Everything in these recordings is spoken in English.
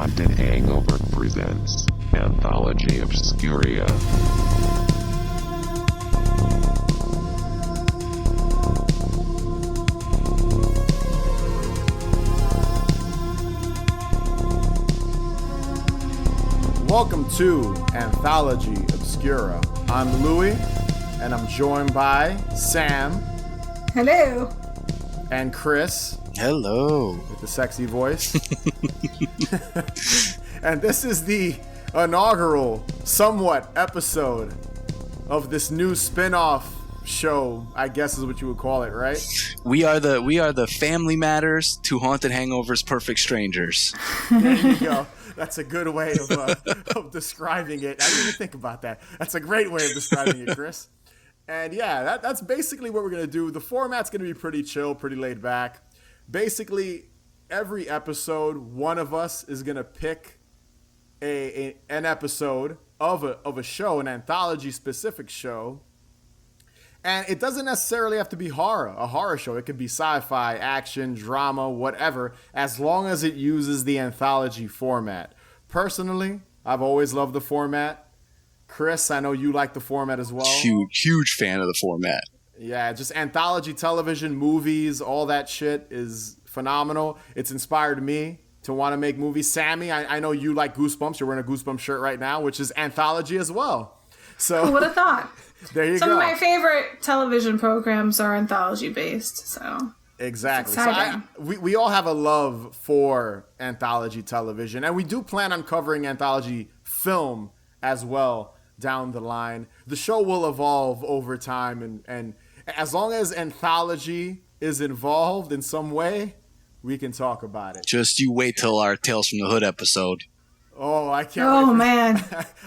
Haunted Hangover presents Anthology Obscura. Welcome to Anthology Obscura. I'm Louie, and I'm joined by Sam. Hello. And Chris. Hello. With the sexy voice. And this is the inaugural, somewhat, episode of this new spin-off show, I guess is what you would call it, right? We are the Family Matters to Haunted Hangover's Perfect Strangers. There you go. That's a good way of describing it. I didn't even think about that. That's a great way of describing it, Chris. And yeah, that's basically what we're going to do. The format's going to be pretty chill, pretty laid back. Basically, every episode, one of us is going to pick an episode of a show, an anthology-specific show. And it doesn't necessarily have to be a horror show. It could be sci-fi, action, drama, whatever, as long as it uses the anthology format. Personally, I've always loved the format. Chris, I know you like the format as well. Huge fan of the format. Yeah, just anthology television, movies, all that shit is phenomenal. It's inspired me to want to make movies. Sammy, I know you like Goosebumps. You're wearing a Goosebumps shirt right now, which is anthology as well. So who would have thought? There you go. Some of my favorite television programs are anthology based, so exactly. So we all have a love for anthology television, and we do plan on covering anthology film as well down the line. The show will evolve over time, and as long as anthology is involved in some way, we can talk about it. Just you wait till our Tales from the Hood episode. Oh, I can't wait. Oh, man.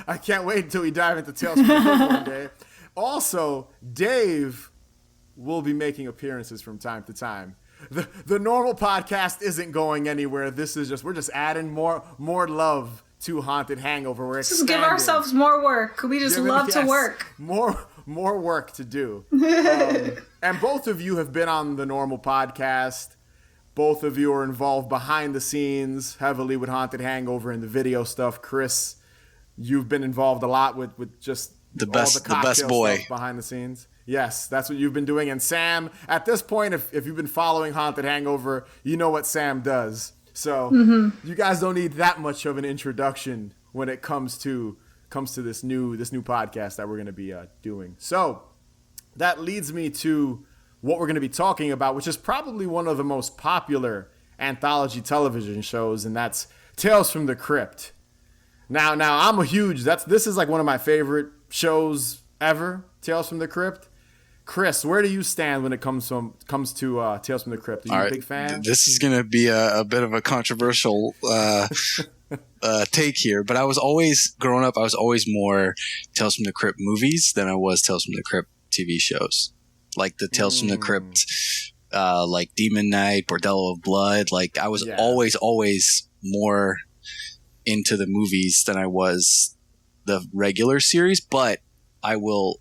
I can't wait until we dive into Tales from the Hood one day. Also, Dave will be making appearances from time to time. The normal podcast isn't going anywhere. We're just adding more love to Haunted Hangover. We're just give ourselves more work. We just love to work. More work to do. And both of you have been on the normal podcast. Both of you are involved behind the scenes heavily with Haunted Hangover and the video stuff. Chris, you've been involved a lot with just the best boy behind the scenes. Yes, that's what you've been doing. And Sam, at this point, if you've been following Haunted Hangover, you know what Sam does. So you guys don't need that much of an introduction when it comes to this new podcast that we're going to be doing. So that leads me to what we're going to be talking about, which is probably one of the most popular anthology television shows, and that's Tales from the Crypt. Now this is like one of my favorite shows ever, Tales from the Crypt. Chris, where do you stand when it comes to Tales from the Crypt? Are you a big fan? This is going to be a bit of a controversial take here, but growing up, I was always more Tales from the Crypt movies than I was Tales from the Crypt TV shows. Like the Tales from the Crypt, like Demon Knight, Bordello of Blood. Like I was always more into the movies than I was the regular series, but I will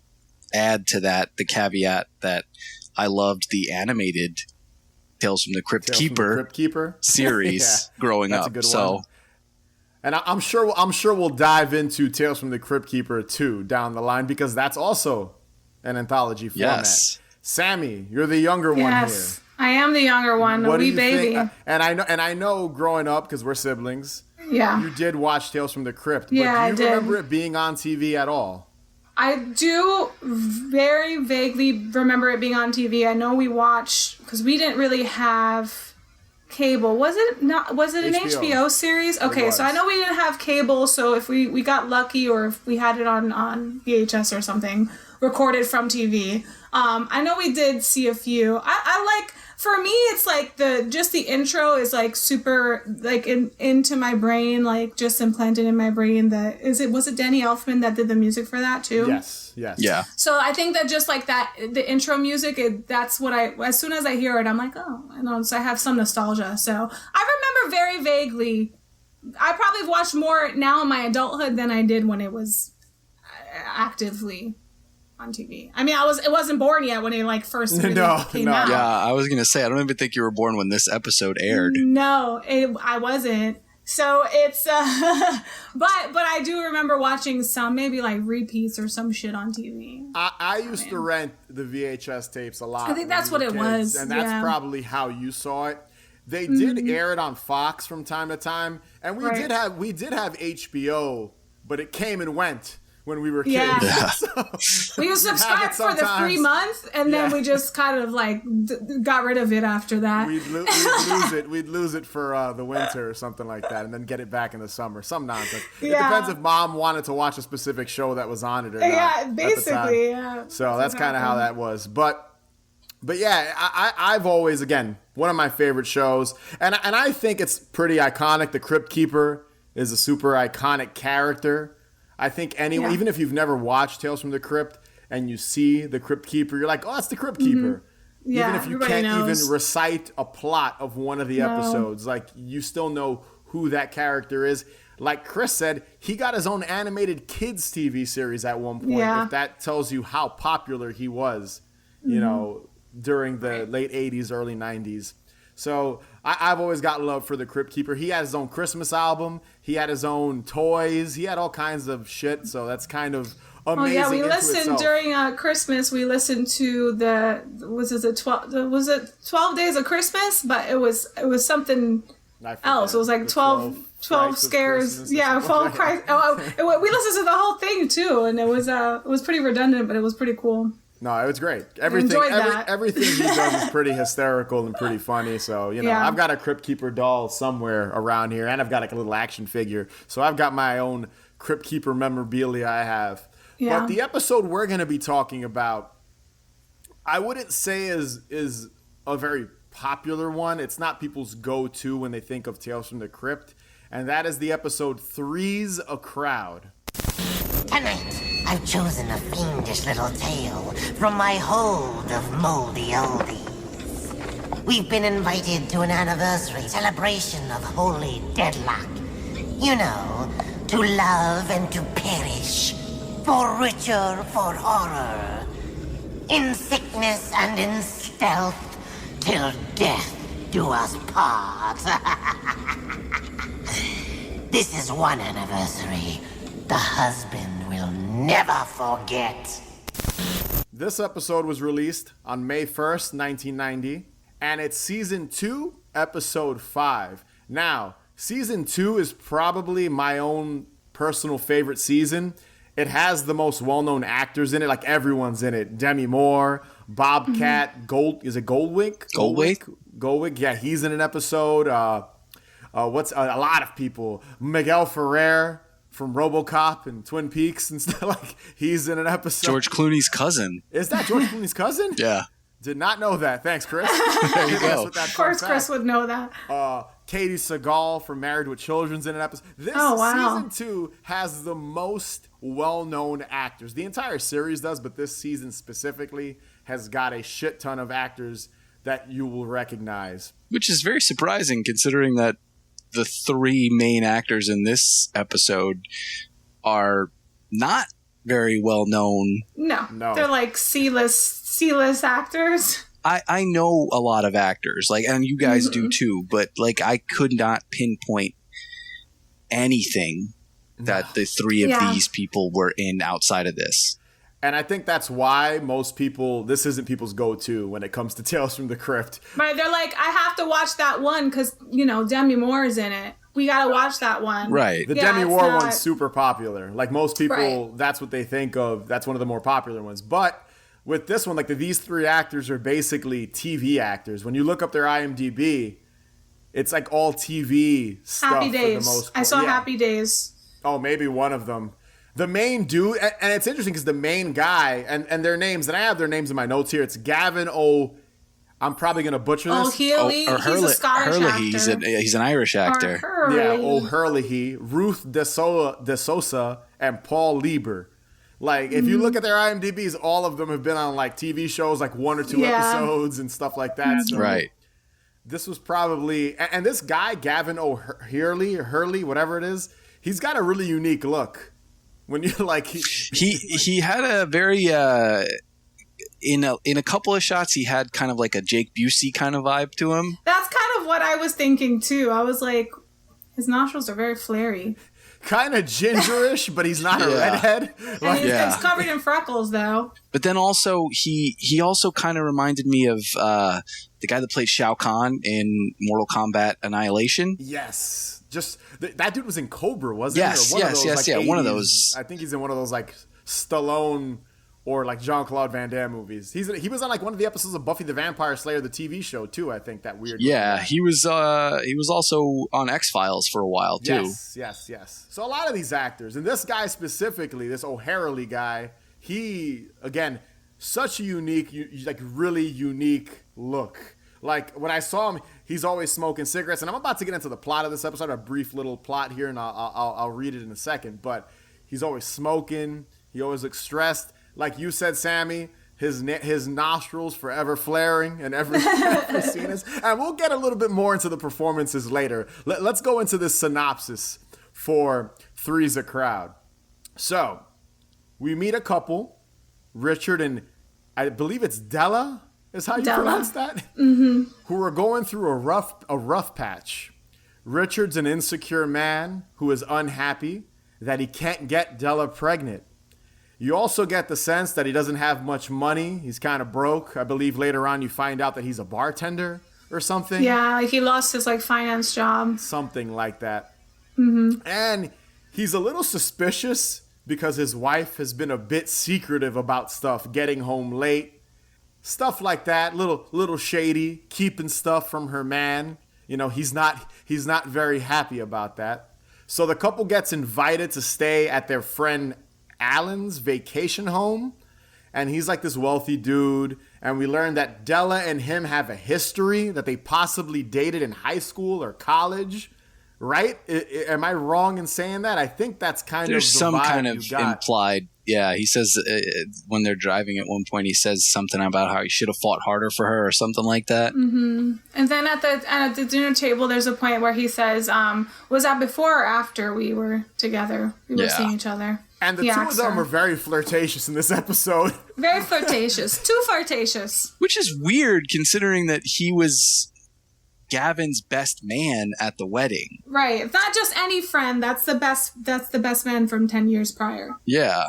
add to that the caveat that I loved the animated Tales from the Crypt Keeper series growing up. So, and I'm sure we'll dive into Tales from the Crypt Keeper 2 down the line, because that's also an anthology format. Yes. Sammy, you're the younger one here. Yes, I am the younger one, the wee baby. And I know growing up, because we're siblings, you did watch Tales from the Crypt. Yeah, but do you remember it being on TV at all? I do very vaguely remember it being on TV. I know we watched, because we didn't really have cable. Was it an HBO series? Okay, so I know we didn't have cable, so if we got lucky, or if we had it on VHS or something, recorded from TV. I know we did see a few. I like, for me, it's like the intro is like super like into my brain, like just implanted in my brain. Was it Danny Elfman that did the music for that too? Yes. Yeah. So I think that just like that, the intro music, that's what as soon as I hear it, I'm like, oh, I know. So I have some nostalgia. So I remember very vaguely. I probably have watched more now in my adulthood than I did when it was actively on TV. I mean, it wasn't born yet when it like first really came out. Yeah, I was gonna say I don't even think you were born when this episode aired. No, I wasn't. So it's, but I do remember watching some, maybe like repeats or some shit on TV. I used to rent the VHS tapes a lot. I think that's what it was. And that's probably how you saw it. They did air it on Fox from time to time, and we did have HBO, but it came and went when we were kids. Yeah. So we subscribed for the 3 months, and then we just kind of like got rid of it after that. We'd lose it. We'd lose it for the winter or something like that, and then get it back in the summer. Some nonsense. It depends if mom wanted to watch a specific show that was on it or not. Yeah, basically. Yeah. So that's kind of how that was. But yeah, I've always, again, one of my favorite shows, and I think it's pretty iconic. The Crypt Keeper is a super iconic character. I think even if you've never watched Tales from the Crypt and you see the Crypt Keeper, you're like, oh, that's the Crypt Keeper. Yeah, even if you can't even recite a plot of one of the episodes, like you still know who that character is. Like Chris said, he got his own animated kids TV series at one point. Yeah. If that tells you how popular he was, you know, during the late 80s, early 90s. So I've always got love for the Crypt Keeper. He had his own Christmas album. He had his own toys. He had all kinds of shit. So that's kind of amazing. Oh yeah, we listened during Christmas. We listened to was it 12 Days of Christmas? But it was something else. It was like 12 scares. Yeah, 12 Christ. We listened to the whole thing too, and it was pretty redundant, but it was pretty cool. No, it was great. Everything he does is pretty hysterical and pretty funny. So, you know, I've got a Crypt Keeper doll somewhere around here, and I've got like a little action figure. So I've got my own Crypt Keeper memorabilia I have. Yeah. But the episode we're going to be talking about, I wouldn't say is a very popular one. It's not people's go-to when they think of Tales from the Crypt. And that is the episode Three's a Crowd. Tonight, I've chosen a fiendish little tale from my hold of moldy oldies. We've been invited to an anniversary celebration of holy deadlock. You know, to love and to perish, for richer, for horror, in sickness and in stealth, till death do us part. This is one anniversary the husband will never forget. This episode was released on May 1st, 1990, and it's Season 2, Episode 5. Now, Season 2 is probably my own personal favorite season. It has the most well-known actors in it, like everyone's in it. Demi Moore, Bobcat, is it Goldwick? Goldwick, yeah, he's in an episode. A lot of people. Miguel Ferrer from RoboCop and Twin Peaks and stuff, like he's in an episode. George Clooney's cousin. Is that George Clooney's cousin? Yeah. Did not know that. Thanks, Chris. There you go. Of course Chris would know that. Katie Seagal from Married with Children's in an episode. This Season 2 has the most well-known actors. The entire series does, but this season specifically has got a shit ton of actors that you will recognize. Which is very surprising considering that the three main actors in this episode are not very well known. No. They're like C-list actors. I know a lot of actors, like, and you guys do too, but like I could not pinpoint anything that the three of these people were in outside of this. And I think that's why this isn't people's go-to when it comes to Tales from the Crypt. Right, they're like, I have to watch that one because, you know, Demi Moore is in it. We got to watch that one. Right. The Demi Moore one's super popular. Like most people, that's what they think of. That's one of the more popular ones. But with this one, like these three actors are basically TV actors. When you look up their IMDb, it's like all TV stuff. Happy Days. For the most part. I saw Happy Days. Oh, maybe one of them. The main dude, and it's interesting because the main guy, and their names, and I have their names in my notes here. It's Gavin I'm probably going to butcher this. O'Hurley. He's a Scottish actor. He's an Irish actor. Yeah, O'Hurley, Ruth De Sosa, and Paul Lieber. Like, if you look at their IMDb's, all of them have been on, like, TV shows, like 1 or 2 episodes and stuff like that. So right. This was probably... And this guy, Gavin O'Hurley, whatever it is, he's got a really unique look. When you like... He had a very... In a couple of shots, he had kind of like a Jake Busey kind of vibe to him. That's kind of what I was thinking, too. I was like... His nostrils are very flary. Kind of gingerish, but he's not a redhead. And he's covered in freckles, though. But then also, he also kind of reminded me of the guy that played Shao Kahn in Mortal Kombat Annihilation. Yes. Just that dude was in Cobra, wasn't he? Yes, Or one of those, like, 80s, one of those. I think he's in one of those like Stallone or like Jean-Claude Van Damme movies. He was on like one of the episodes of Buffy the Vampire Slayer, the TV show too. I think that weird. Yeah, he was also on X-Files for a while too. Yes. So a lot of these actors, and this guy specifically, this O'Harely guy, he again such a unique, like really unique look. Like when I saw him, he's always smoking cigarettes, and I'm about to get into the plot of this episode, a brief little plot here, and I'll read it in a second. But he's always smoking. He always looks stressed. Like you said, Sammy, his nostrils forever flaring in every scene. And we'll get a little bit more into the performances later. Let's go into this synopsis for Three's a Crowd. So we meet a couple, Richard and I believe it's Della. Is how you pronounce that? Mm-hmm. Who are going through a rough patch. Richard's an insecure man who is unhappy that he can't get Della pregnant. You also get the sense that he doesn't have much money. He's kind of broke. I believe later on you find out that he's a bartender or something. Yeah, like he lost his like finance job. Something like that. Mm-hmm. And he's a little suspicious because his wife has been a bit secretive about stuff, getting home late. Stuff like that, little shady, keeping stuff from her man. You know, he's not very happy about that. So the couple gets invited to stay at their friend Alan's vacation home, and he's like this wealthy dude. And we learn that Della and him have a history, that they possibly dated in high school or college. Right? Am I wrong in saying that? I think that's kind There's of the some vibe kind of you got. implied. Yeah, he says when they're driving at one point, he says something about how he should have fought harder for her or something like that. Mm-hmm. And then at the dinner table, there's a point where he says, "Was that before or after we were together? We were seeing each other." And the two of them are very flirtatious in this episode. Very flirtatious. Too flirtatious. Which is weird considering that he was Gavin's best man at the wedding. Right. It's not just any friend. That's the best man from 10 years prior. Yeah.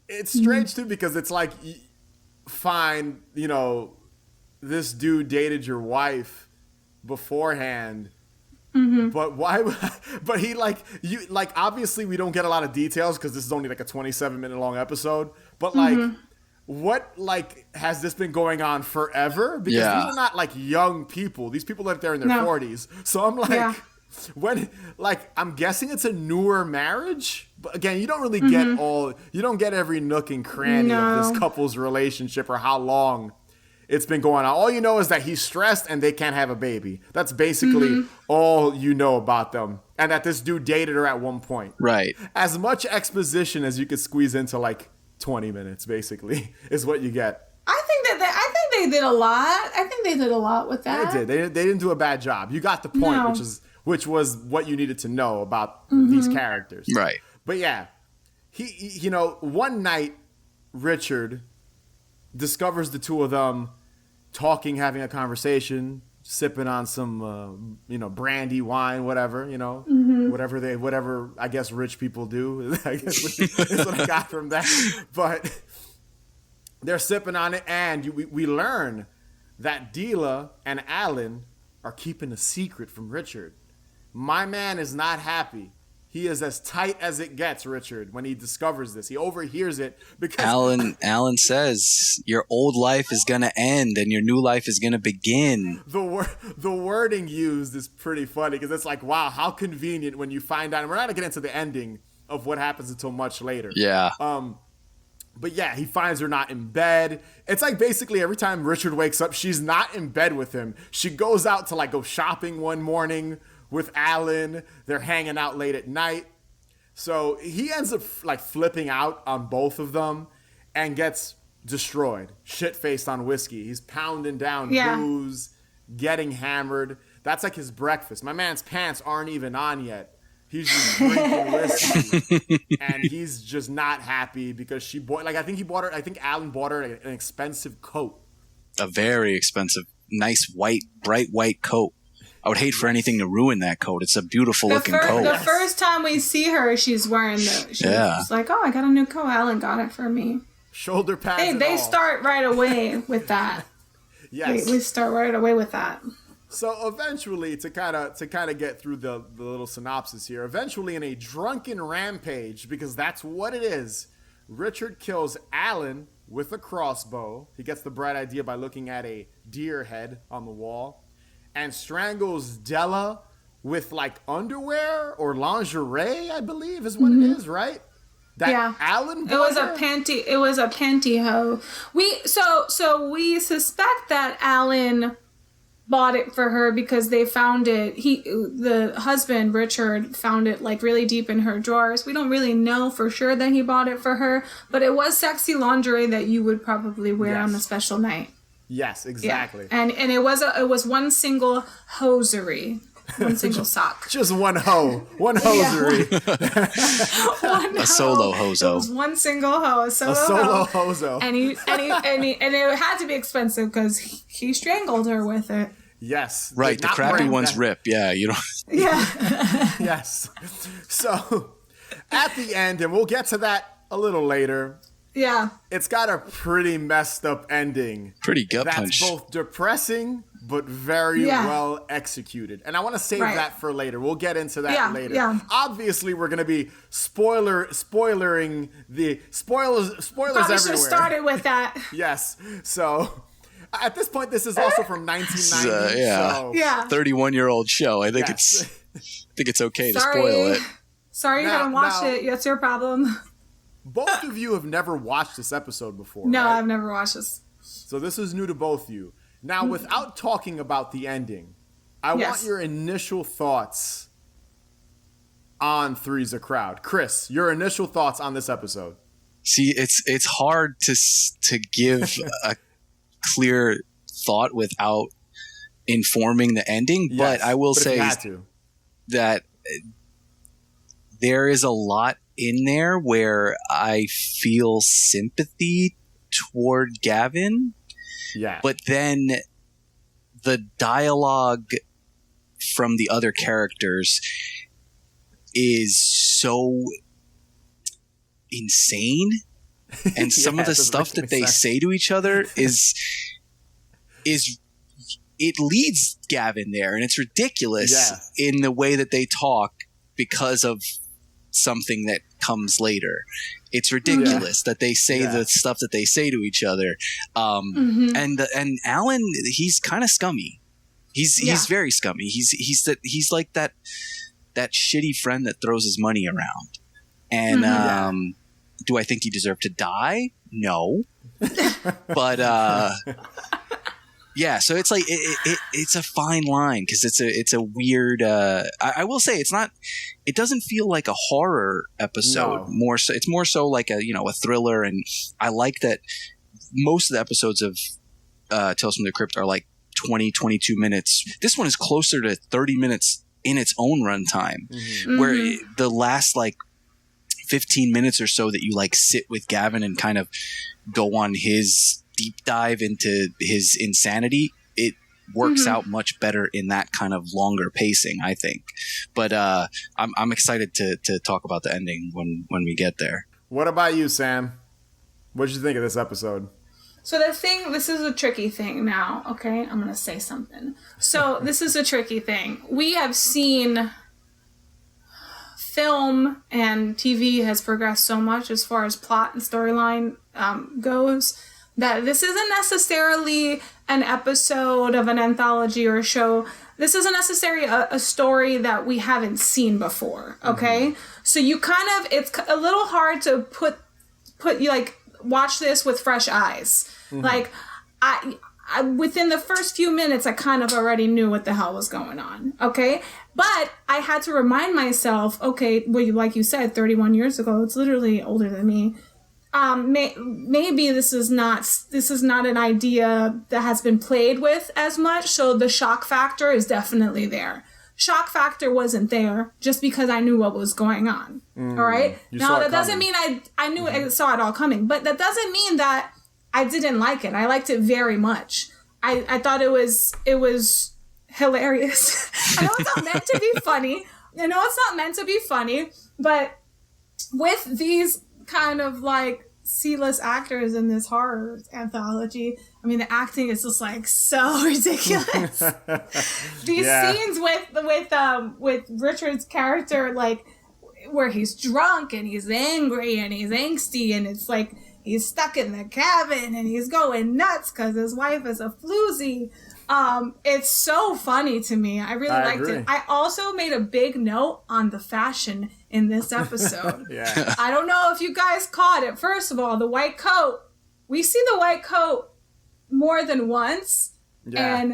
It's strange too because it's like, fine, you know, this dude dated your wife beforehand. Mm-hmm. But why? But he obviously we don't get a lot of details because this is only like a 27-minute long episode. But what has this been going on forever? Because these are not like young people. These people live there in their 40s. So I'm like, I'm guessing it's a newer marriage. But again, you don't really you don't get every nook and cranny of this couple's relationship or how long it's been going on. All you know is that he's stressed and they can't have a baby. That's basically all you know about them. And that this dude dated her at one point. Right. As much exposition as you could squeeze into like 20 minutes, basically, is what you get. I think they did a lot. I think they did a lot with that. They did. They didn't do a bad job. You got the point, which was what you needed to know about these characters. Right. But yeah, he one night, Richard discovers the two of them talking, having a conversation, sipping on some, brandy, wine, whatever, whatever I guess rich people do. I guess is what I got from that. But they're sipping on it, and we learn that Dela and Alan are keeping a secret from Richard. My man is not happy. He is as tight as it gets, Richard, when he discovers this. He overhears it because Alan says your old life is going to end and your new life is going to begin. The wording used is pretty funny because it's like, wow, how convenient when you find out. And we're not going to get into the ending of what happens until much later. Yeah. But yeah, he finds her not in bed. It's like basically every time Richard wakes up, she's not in bed with him. She goes out to go shopping one morning with Alan. They're hanging out late at night. So he ends up flipping out on both of them and gets destroyed, shit-faced on whiskey. He's pounding down booze, getting hammered. That's like his breakfast. My man's pants aren't even on yet. He's just drinking whiskey, and he's just not happy because she bought. I think Alan bought her an expensive coat. A very expensive, nice bright white coat. I would hate for anything to ruin that coat. It's a beautiful looking coat. The first time we see her, she's wearing she's like, oh, I got a new coat. Alan got it for me. Shoulder pads. They start right away with that. Yes. We start right away with that. So eventually, to kind of get through the little synopsis here, eventually in a drunken rampage, because that's what it is, Richard kills Alan with a crossbow. He gets the bright idea by looking at a deer head on the wall, and strangles Della with like underwear or lingerie, I believe is what it is, right? That Alan it was a pantyhose. So we suspect that Alan bought it for her because they found it. The husband, Richard, found it like really deep in her drawers. We don't really know for sure that he bought it for her, but it was sexy lingerie that you would probably wear on a special night. Yes, exactly. Yeah. And it was one single hosiery. One single sock. Just one hosiery. A solo hoso. It was one single hose. A solo hoso. And it had to be expensive because he strangled her with it. Yes. Right, the crappy ones rip. Yeah, you don't. Yeah. Yes. So, at the end, and we'll get to that a little later. Yeah. It's got a pretty messed up ending. Pretty gut punch. That's both depressing but very well executed. And I want to save that for later. We'll get into that later. Yeah. Obviously, we're going to be spoilering the spoilers Probably everywhere. Should have started with that. Yes. So, at this point, this is also from 1990. Yeah. 31-year-old show. I think it's okay to spoil it. Sorry you haven't watched it. That's your problem. Both of you have never watched this episode before. No, right? I've never watched this. So this is new to both of you. Now, without talking about the ending, I want your initial thoughts on Three's a Crowd. Chris, your initial thoughts on this episode. See, it's hard to give a clear thought without informing the ending, but I will say that there is a lot in there where I feel sympathy toward Gavin. Yeah. But then the dialogue from the other characters is so insane. And some of the stuff that they say to each other is it leads Gavin there, and it's ridiculous in the way that they talk because of something that comes later. It's ridiculous that they say the stuff that they say to each other. And Alan, he's kind of scummy. He's very scummy. He's like that shitty friend that throws his money around. And do I think he deserved to die? No. But so it's like it's a fine line because it's a weird. I will say it doesn't feel like a horror episode. No. It's more so like a thriller, and I like that most of the episodes of Tales from the Crypt are like 20-22 minutes. This one is closer to 30 minutes in its own runtime, where the last like 15 minutes or so that you like sit with Gavin and kind of go on his deep dive into his insanity, it works out much better in that kind of longer pacing, I think. But I'm excited to talk about the ending when we get there. What about you, Sam? What did you think of this episode? So this is a tricky thing now, okay? I'm going to say something. So this is a tricky thing. We have seen film and TV has progressed so much as far as plot and storyline goes that this isn't necessarily an episode of an anthology or a show. This isn't necessarily a story that we haven't seen before, okay? So you it's a little hard to put you like watch this with fresh eyes. Like I within the first few minutes, I kind of already knew what the hell was going on, okay? But I had to remind myself, okay, well, like you said, 31 years ago, it's literally older than me. Maybe this is not an idea that has been played with as much, so the shock factor is definitely there. Shock factor wasn't there just because I knew what was going on. All right? Now, that doesn't mean I knew I saw it all coming, but that doesn't mean that I didn't like it. I liked it very much. I thought it was hilarious. I know it's not meant to be funny. But with these kind of like C-list actors in this horror anthology, I mean, the acting is just like so ridiculous. These scenes with Richard's character, like where he's drunk and he's angry and he's angsty, and it's like he's stuck in the cabin and he's going nuts because his wife is a floozy. It's so funny to me. I really liked it. I also made a big note on the fashion in this episode. Yeah. I don't know if you guys caught it. First of all, the white coat. We see the white coat more than once. Yeah.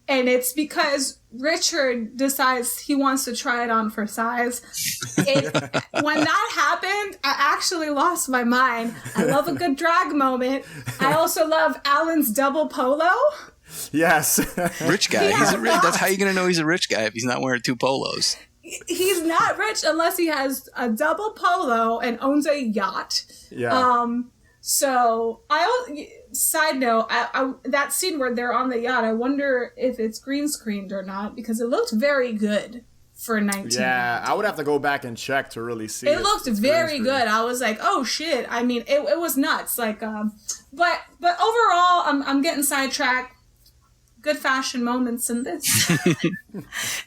And it's because Richard decides he wants to try it on for size. When that happened, I actually lost my mind. I love a good drag moment. I also love Alan's double polo. Yes. Rich guy. That's how you're going to know he's a rich guy if he's not wearing two polos. He's not rich unless he has a double polo and owns a yacht. Yeah. Side note, that scene where they're on the yacht, I wonder if it's green screened or not, because it looked very good for 19. Yeah, I would have to go back and check to really see it. It looked very good. I was like, oh shit. I mean, it was nuts. Like, but overall, I'm getting sidetracked. Good fashion moments in this. and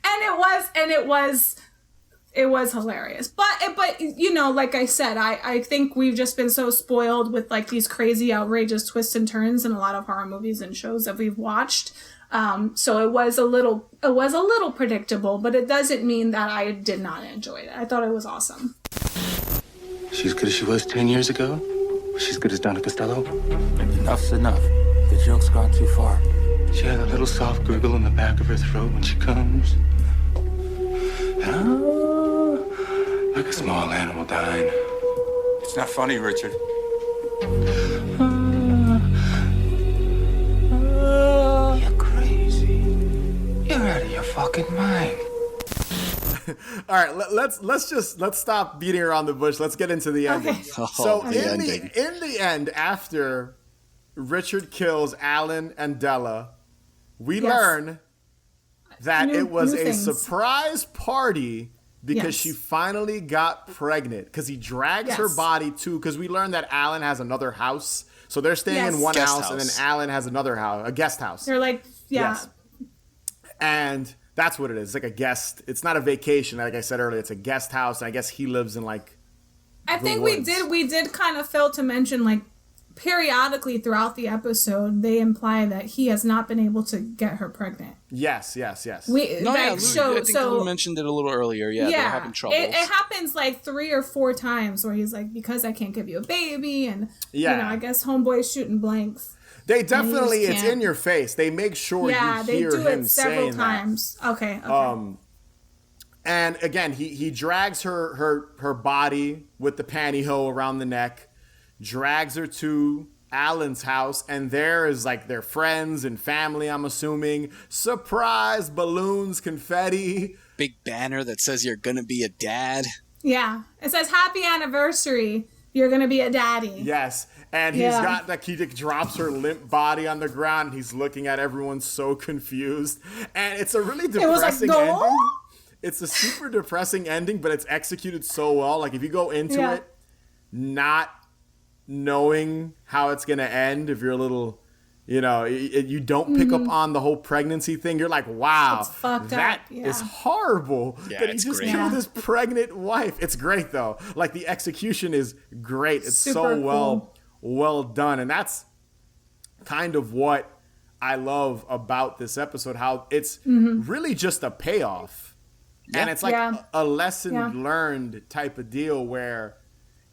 it was hilarious. But you know, like I said, I think we've just been so spoiled with like these crazy, outrageous twists and turns in a lot of horror movies and shows that we've watched. So it was a little predictable, but it doesn't mean that I did not enjoy it. I thought it was awesome. She's good as she was 10 years ago. She's good as Donna Costello. Enough's enough. The joke's gone too far. She had a little soft gurgle in the back of her throat when she comes. Like a small animal dying. It's not funny, Richard. You're crazy. You're out of your fucking mind. All right, let's stop beating around the bush. Let's get into the ending. Okay. So in the end, after Richard kills Alan and Della, we learn that it was a surprise party because she finally got pregnant. Because he drags her body to, because we learned that Alan has another house. So they're staying in one house, and then Alan has another house, a guest house. They're like, And that's what it is. It's like a guest. It's not a vacation. Like I said earlier, it's a guest house. And I guess he lives in like I think woods. we did kind of fail to mention, like, periodically throughout the episode, they imply that he has not been able to get her pregnant. Yes. I think Lou mentioned it a little earlier. Yeah, they're having trouble. It happens like 3 or 4 times where he's like, because I can't give you a baby, and you know, I guess homeboy's shooting blanks. They definitely, it's in your face. They make sure you hear they do him it several saying times. that. Okay. And again, he drags her body with the pantyhose around the neck, drags her to Alan's house, and there is like their friends and family, I'm assuming. Surprise, balloons, confetti. Big banner that says you're gonna be a dad. Yeah. It says, happy anniversary. You're gonna be a daddy. Yes. And he's got, like, he drops her limp body on the ground, and he's looking at everyone so confused. And it's a really depressing ending. It's a super depressing ending, but it's executed so well. Like, if you go into it not knowing how it's going to end, if you're a little, you know, you don't pick up on the whole pregnancy thing, you're like, wow, that is horrible. Yeah, that he just killed his pregnant wife. It's great, though. Like, the execution is great. It's super so well done. And that's kind of what I love about this episode, how it's really just a payoff. Yeah. And it's like a lesson learned type of deal where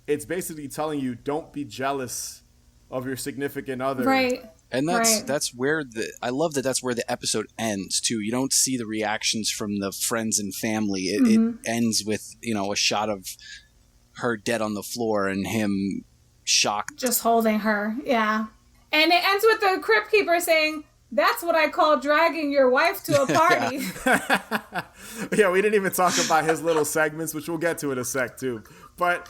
it's basically telling you, don't be jealous of your significant other. Right. And that's where I love that that's where the episode ends too. You don't see the reactions from the friends and family. It ends with, you know, a shot of her dead on the floor and him shocked. Just holding her. Yeah. And it ends with the Crypt Keeper saying, that's what I call dragging your wife to a party. Yeah, we didn't even talk about his little segments, which we'll get to in a sec too. But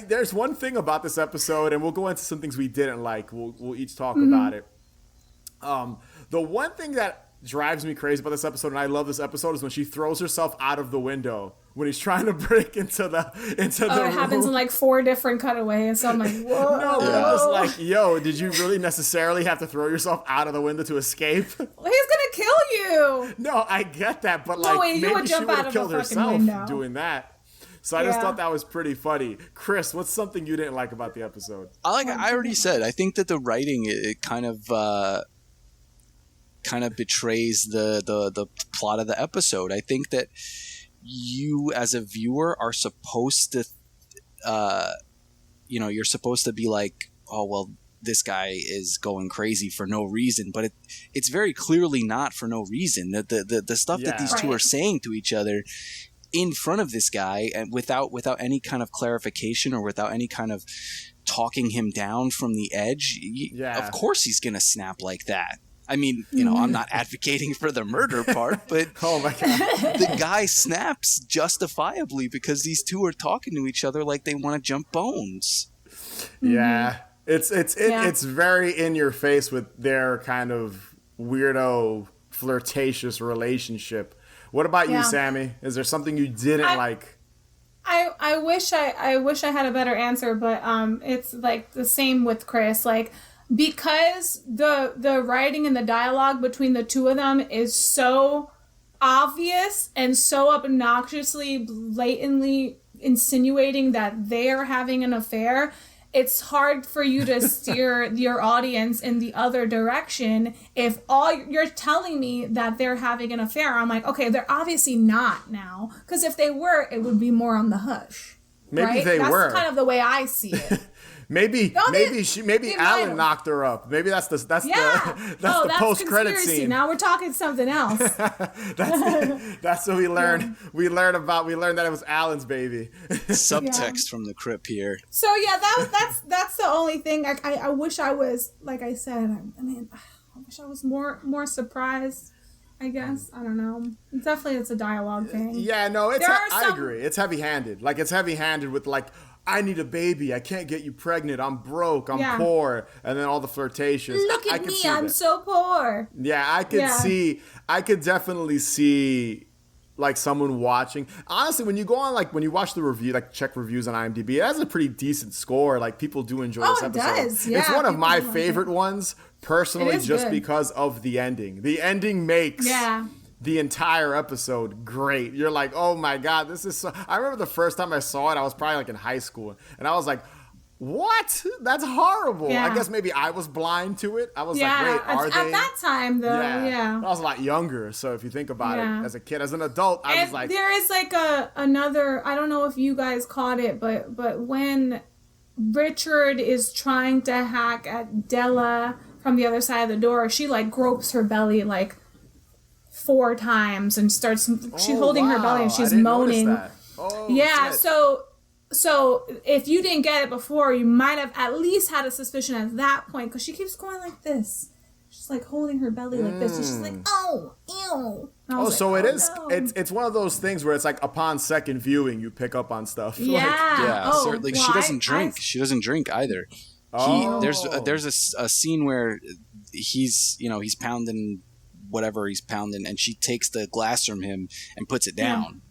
there's one thing about this episode, and we'll go into some things we didn't like. We'll each talk about it. The one thing that drives me crazy about this episode, and I love this episode, is when she throws herself out of the window when he's trying to break into the room. It happens in like 4 different cutaways. So I'm like, whoa. No, but I'm just like, yo, did you really necessarily have to throw yourself out of the window to escape? Well, he's gonna kill you. No, I get that, but like wait, you maybe would she jump would out have of killed a fucking herself window. doing that. So I just thought that was pretty funny. Chris, what's something you didn't like about the episode? I already said, I think that the writing, it kind of betrays the plot of the episode. I think that you as a viewer are supposed to, you're supposed to be like, oh, well, this guy is going crazy for no reason, but it's very clearly not for no reason. The stuff that these two are saying to each other in front of this guy, and without any kind of clarification or without any kind of talking him down from the edge, of course he's gonna snap like that. I mean, I'm not advocating for the murder part, but oh my God, the guy snaps justifiably because these two are talking to each other like they want to jump bones. Yeah, it's very in your face with their kind of weirdo flirtatious relationship. What about you, Sammy? Is there something you didn't like? I wish I had a better answer, but it's like the same with Chris. Like, because the writing and the dialogue between the two of them is so obvious and so obnoxiously, blatantly insinuating that they're having an affair, it's hard for you to steer your audience in the other direction if all you're telling me that they're having an affair. I'm like, okay, they're obviously not now, because if they were, it would be more on the hush. Maybe right? they That's were. kind of the way I see it. Maybe Alan knocked her up. Maybe that's the post credit scene. Now we're talking something else. That's what we learned. Yeah. We learned that it was Alan's baby. Subtext from the Crypt here. So yeah, that's the only thing. I wish I was, like I said. I wish I was more surprised. I guess. I don't know. Definitely, it's a dialogue thing. Yeah, no, I agree. It's heavy-handed. Like, it's heavy-handed with, like, I need a baby. I can't get you pregnant. I'm broke. I'm poor. And then all the flirtations. Look at me. I'm so poor. Yeah, I could definitely see, like, someone watching. Honestly, when you go on, like, when you watch the review, like, check reviews on IMDb, it has a pretty decent score. Like, people do enjoy this episode. It does. Yeah, it's one of my favorite ones, personally, just because of the ending. The ending makes the entire episode great. You're like, oh my God, this is so... I remember the first time I saw it, I was probably, like, in high school. And I was like, what? That's horrible. Yeah. I guess maybe I was blind to it. I was like, wait, are they? At that time, though, I was a lot younger, so if you think about it, as a kid, as an adult, I was like... There is, like, another... I don't know if you guys caught it, but when Richard is trying to hack at Della from the other side of the door, she, like, gropes her belly, like, 4 times and starts... She's holding her belly and she's moaning. Oh, yeah, shit. So if you didn't get it before, you might have at least had a suspicion at that point, because she keeps going like this. She's like holding her belly like this, and she's like, "Oh, ew." Oh, so it is. No. It's one of those things where it's like upon second viewing, you pick up on stuff. Yeah, certainly. Well, she doesn't drink. She doesn't drink either. There's a scene where he's pounding whatever he's pounding, and she takes the glass from him and puts it down.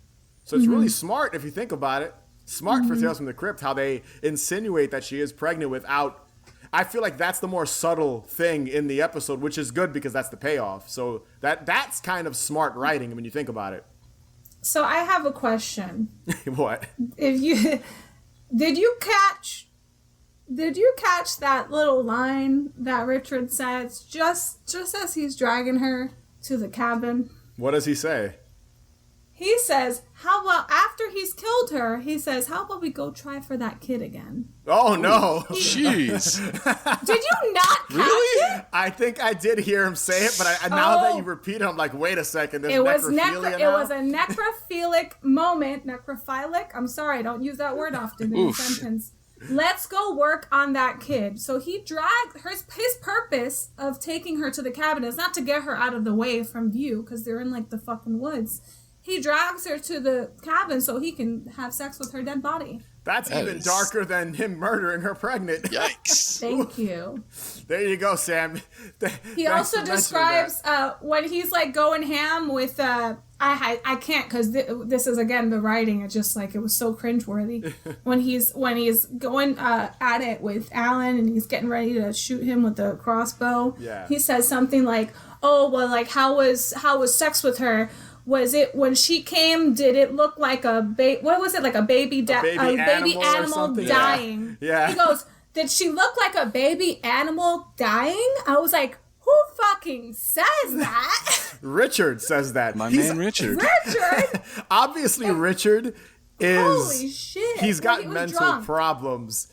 So it's really smart if you think about it. Smart for Tales from the Crypt, how they insinuate that she is pregnant without... I feel like that's the more subtle thing in the episode, which is good because that's the payoff. So that's kind of smart writing when you think about it. So I have a question. What? Did you catch that little line that Richard says just as he's dragging her to the cabin? What does he say? He says, how about after he's killed her, he says, how about we go try for that kid again? Oh, no. Jeez. Did you not catch it? I think I did hear him say it, but now that you repeat it, I'm like, wait a second. It was a necrophilic moment. Necrophilic? I'm sorry, I don't use that word often in a sentence. Let's go work on that kid. So he dragged her. His purpose of taking her to the cabin is not to get her out of the way from view, because they're in like the fucking woods. He drags her to the cabin so he can have sex with her dead body. That's even darker than him murdering her pregnant. Yikes. Thank you. There you go, Sam. He also describes when he's like going ham with I can't because this is again the writing. It's just like it was so cringeworthy when he's going at it with Alan and he's getting ready to shoot him with the crossbow. Yeah. He says something like, "Oh well, like how was sex with her? Was it when she came? Did it look like a what was it like a baby animal dying?" Yeah. He goes, "Did she look like a baby animal dying?" I was like, who fucking says that? Richard says that. Man Richard. Richard? Obviously, Richard is. Holy shit. He's got He was mental drunk. problems.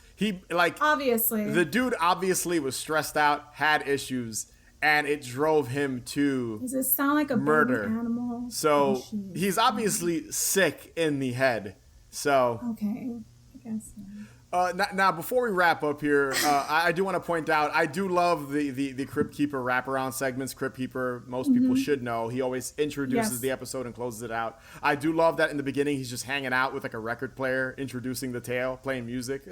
Obviously. The dude obviously was stressed out, had issues, and it drove him to Does it sound like a murder. baby animal? So Oh, jeez. he's obviously sick in the head. So Okay. I guess so. now before we wrap up here, I do want to point out I do love the Crypt Keeper wraparound segments. Crypt Keeper, most people should know. He always introduces Yes. the episode and closes it out. I do love that in the beginning he's just hanging out with like a record player, introducing the tale, playing music.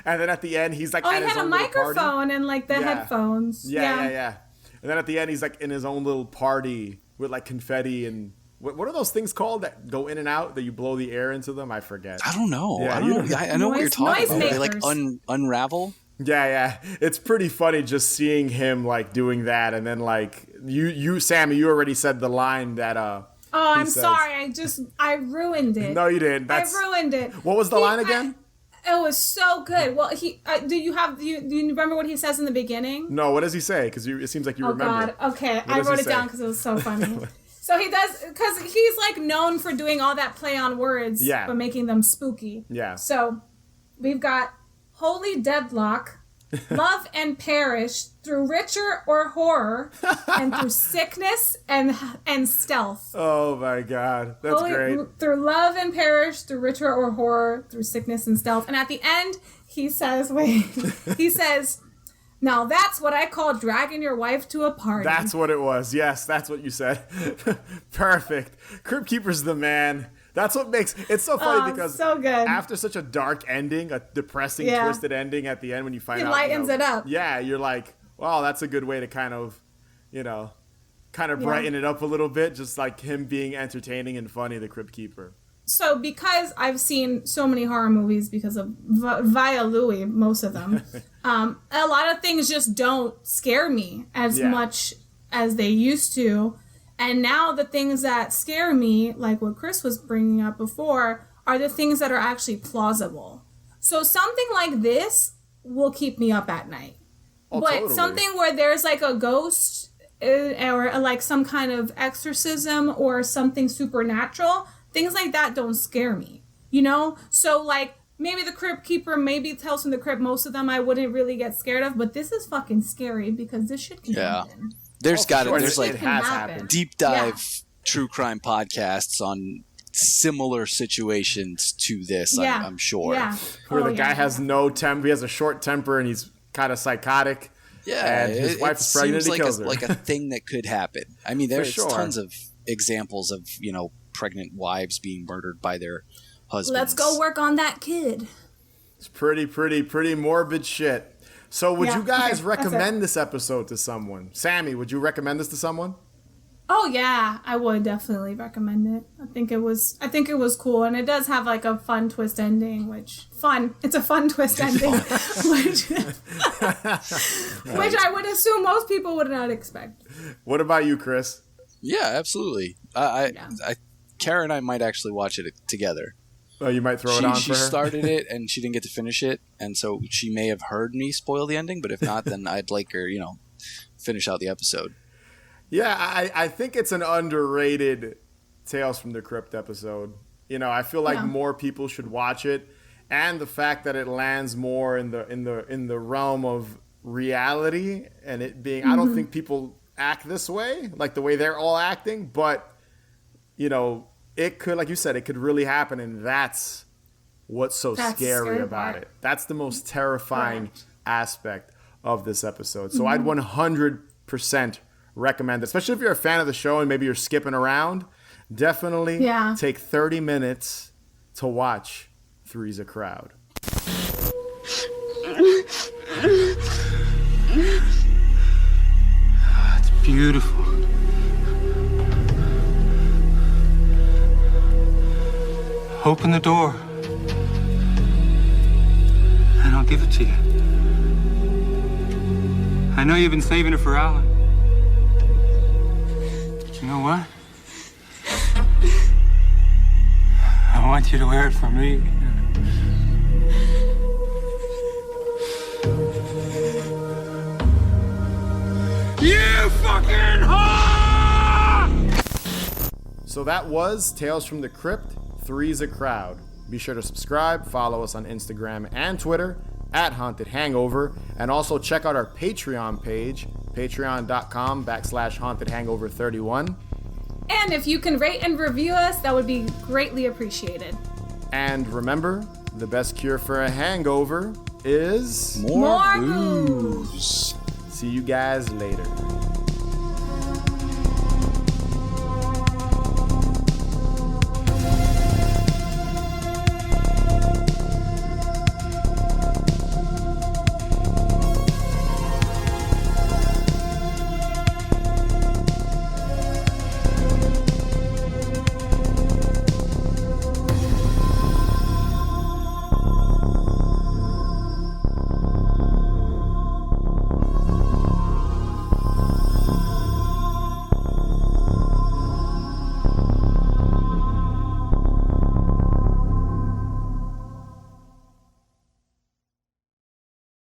And then at the end he's like Oh, at he his had a own little party. microphone and like the headphones. Yeah. And then at the end he's like in his own little party with like confetti and what are those things called that go in and out that you blow the air into them? I forget. I don't know. Yeah, I don't know. I know what you're talking about. They like Noisemakers. unravel. Yeah. It's pretty funny just seeing him like doing that, and then like you, Sammy, you already said the line that Oh, I'm says- sorry. I ruined it. No, you didn't. I ruined it. What was the line again? It was so good. Well, do you remember what he says in the beginning? No, what does he say? Because it seems like you Oh remember. God. Okay, I does he wrote it say? down because it was so funny. So he does, because he's like known for doing all that play on words, Yeah. but making them spooky. Yeah. So we've got holy deadlock, love and perish through richer or horror, and through sickness and stealth. Oh my God, that's great. Through love and perish, through richer or horror, through sickness and stealth. And at the end, he says, now that's what I call dragging your wife to a party. That's what it was. Yes, that's what you said. Perfect. Crypt Keeper's the man. That's what makes it's so funny because so good. after such a dark ending, a depressing, Yeah. twisted ending at the end when you find He out. lightens it up. Yeah, you're like, well, that's a good way to kind of brighten it up a little bit, just like him being entertaining and funny, the Crypt Keeper. So because I've seen so many horror movies because of via Louis, most of them, a lot of things just don't scare me as much as they used to. And now the things that scare me, like what Chris was bringing up before, are the things that are actually plausible. So something like this will keep me up at night. Oh, But totally. something where there's like a ghost or like some kind of exorcism or something supernatural, things like that don't scare me, you know? So like maybe the Crypt Keeper, maybe Tales from the Crypt, most of them I wouldn't really get scared of, but this is fucking scary because this shit can happen. There's Oh, got for sure. there's It like has happen. happened. deep dive true crime podcasts on similar situations to this. Yeah. I'm sure. Yeah. Where Oh, the guy yeah. has no temper, he has a short temper, and he's kind of psychotic. Yeah, And his wife is pregnant, seems he kills her. like a thing that could happen. I mean, there's sure. tons of examples of pregnant wives being murdered by their husbands. Let's go work on that kid. It's pretty morbid shit. So would Yeah, you guys okay, recommend this episode to someone? Sammy, would you recommend this to someone? Oh yeah, I would definitely recommend it. I think it was cool, and it does have like a fun twist ending, it's a fun twist ending, which I would assume most people would not expect. What about you, Chris? Yeah, absolutely. Kara and I might actually watch it together. Oh, you might throw it on She for her? started it and she didn't get to finish it, and so she may have heard me spoil the ending. But if not, then I'd like her, finish out the episode. Yeah, I think it's an underrated Tales from the Crypt episode. I feel like more people should watch it, and the fact that it lands more in the realm of reality, and it being I don't think people act this way, like the way they're all acting, but it could, like you said, it could really happen, and that's what's so scary about it. That's the most terrifying aspect of this episode. So I'd 100% recommend it, especially if you're a fan of the show and maybe you're skipping around. Definitely take 30 minutes to watch Three's a Crowd. It's beautiful. Open the door, and I'll give it to you. I know you've been saving it for Alan. But you know what? I want you to wear it for me. You fucking whore! So that was Tales from the Crypt, Three's a Crowd. Be sure to subscribe, follow us on Instagram and Twitter at Haunted Hangover, and also check out our Patreon page, patreon.com/Haunted Hangover 31. And if you can rate and review us, that would be greatly appreciated. And remember, the best cure for a hangover is More booze. See you guys later.